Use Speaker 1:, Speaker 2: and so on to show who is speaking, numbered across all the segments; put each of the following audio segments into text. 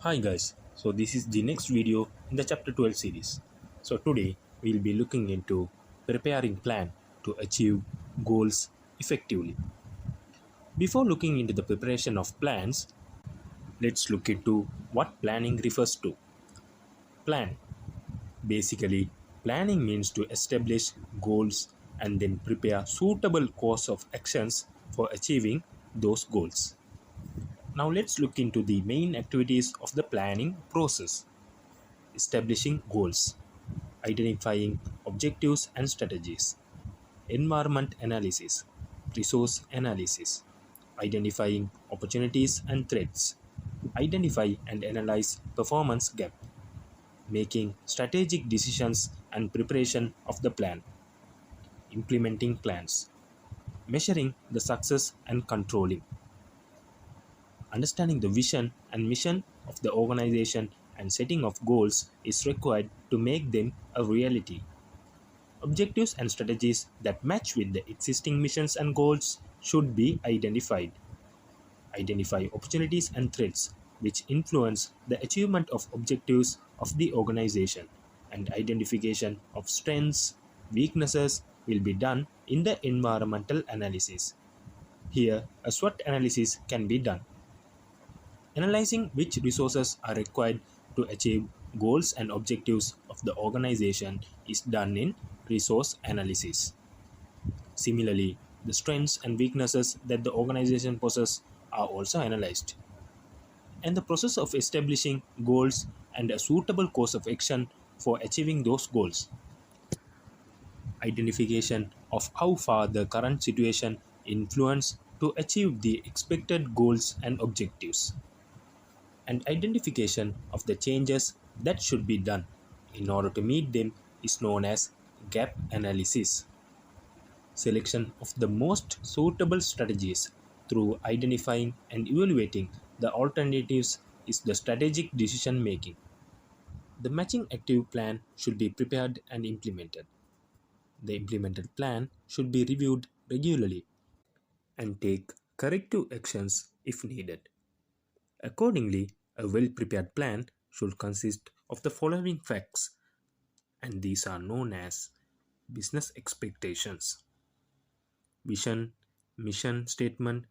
Speaker 1: Hi guys, so this is the next video in the chapter 12 series. So today we'll be looking into preparing plan to achieve goals effectively. Before looking into the preparation of plans, let's look into what planning refers to. Plan. Basically, planning means to establish goals and then prepare suitable course of actions for achieving those goals. Now let's look into the main activities of the planning process. Establishing goals, identifying objectives and strategies, environment analysis, resource analysis, identifying opportunities and threats, identify and analyze performance gap, making strategic decisions and preparation of the plan, implementing plans, measuring the success and controlling, understanding the vision and mission of the organization and setting of goals is required to make them a reality. Objectives and strategies that match with the existing missions and goals should be identified. Identify opportunities and threats which influence the achievement of objectives of the organization, and identification of strengths, weaknesses will be done in the environmental analysis. Here, a SWOT analysis can be done. Analyzing which resources are required to achieve goals and objectives of the organization is done in resource analysis. Similarly, the strengths and weaknesses that the organization possesses are also analyzed. And the process of establishing goals and a suitable course of action for achieving those goals. Identification of how far the current situation influence to achieve the expected goals and objectives, and identification of the changes that should be done in order to meet them is known as gap analysis. Selection of the most suitable strategies through identifying and evaluating the alternatives is the strategic decision making. The matching active plan should be prepared and implemented. The implemented plan should be reviewed regularly and take corrective actions if needed. Accordingly, a well prepared plan should consist of the following facts, and these are known as business expectations: vision, mission statement,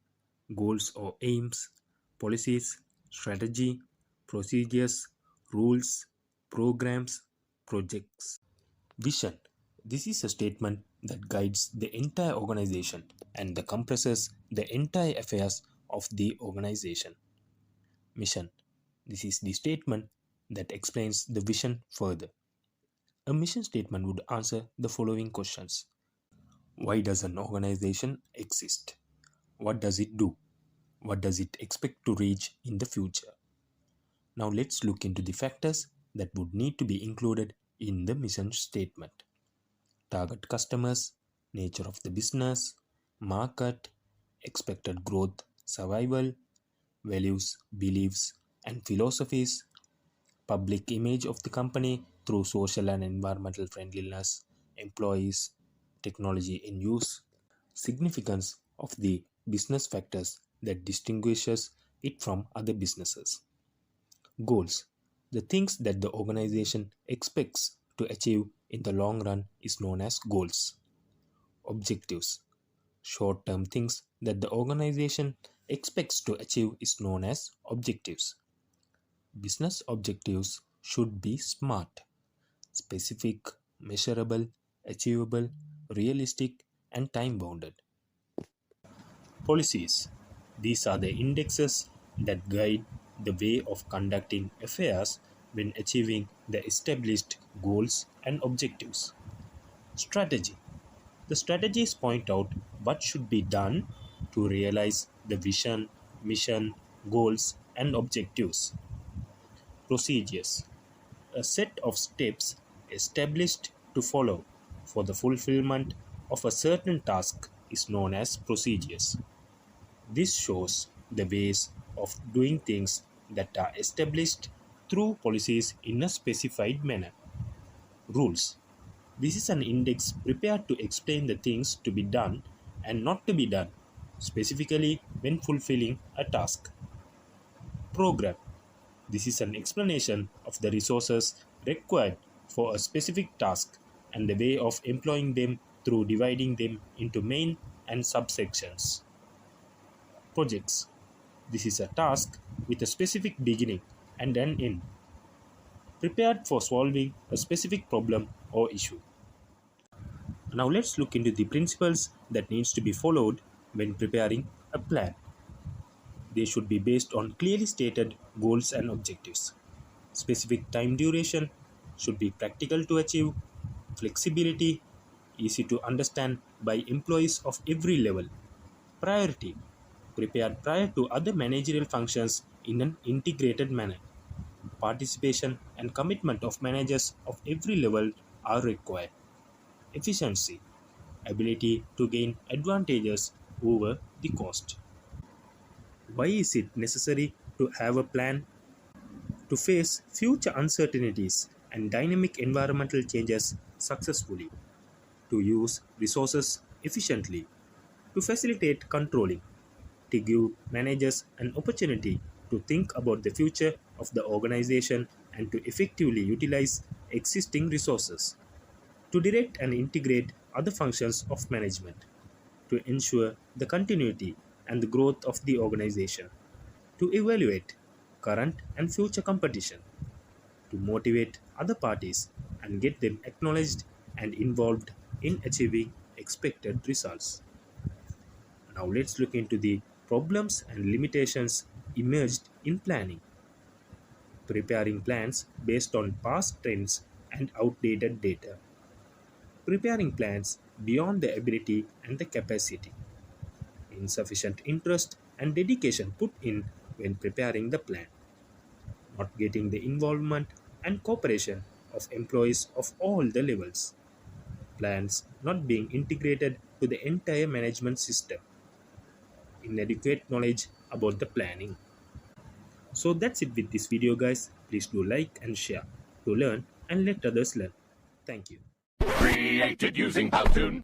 Speaker 1: goals or aims, policies, strategy, procedures, rules, programs, projects. Vision. This is a statement that guides the entire organization and that compresses the entire affairs of the organization. Mission. This is the statement that explains the vision further. A mission statement would answer the following questions: why does an organization exist? What does it do? What does it expect to reach in the future? Now let's look into the factors that would need to be included in the mission statement: target customers, nature of the business, market, expected growth, survival, values, beliefs, and philosophies, public image of the company through social and environmental friendliness, employees, technology in use, significance of the business factors that distinguishes it from other businesses. Goals. The things that the organization expects to achieve in the long run is known as goals. Objectives. Short-term things that the organization expects to achieve is known as objectives. Business objectives should be SMART: specific, measurable, achievable, realistic, and time-bounded. Policies. These are the indexes that guide the way of conducting affairs when achieving the established goals and objectives. Strategy. The strategies point out what should be done to realize the vision, mission, goals, and objectives. Procedures. A set of steps established to follow for the fulfillment of a certain task is known as procedures. This shows the ways of doing things that are established through policies in a specified manner. Rules. This is an index prepared to explain the things to be done and not to be done, specifically when fulfilling a task. Program. This is an explanation of the resources required for a specific task and the way of employing them through dividing them into main and subsections. Projects. This is a task with a specific beginning and an end, prepared for solving a specific problem or issue. Now let's look into the principles that needs to be followed when preparing a plan. They should be based on clearly stated goals and objectives. Specific time duration should be practical to achieve, flexibility, easy to understand by employees of every level, priority, prepared prior to other managerial functions in an integrated manner. Participation and commitment of managers of every level are required. Efficiency, ability to gain advantages over the cost. Why is it necessary to have a plan? To face future uncertainties and dynamic environmental changes successfully, to use resources efficiently, to facilitate controlling, to give managers an opportunity to think about the future of the organization and to effectively utilize existing resources, to direct and integrate other functions of management, to ensure the continuity and the growth of the organization, to evaluate current and future competition, to motivate other parties and get them acknowledged and involved in achieving expected results. Now let's look into the problems and limitations emerged in planning. Preparing plans based on past trends and outdated data. Preparing plans beyond the ability and the capacity. Insufficient interest and dedication put in when preparing the plan. Not getting the involvement and cooperation of employees of all the levels. Plans not being integrated to the entire management system. Inadequate knowledge about the planning. So that's it with this video, guys. Please do like and share to learn and let others learn. Thank you.
Speaker 2: Created using Powtoon.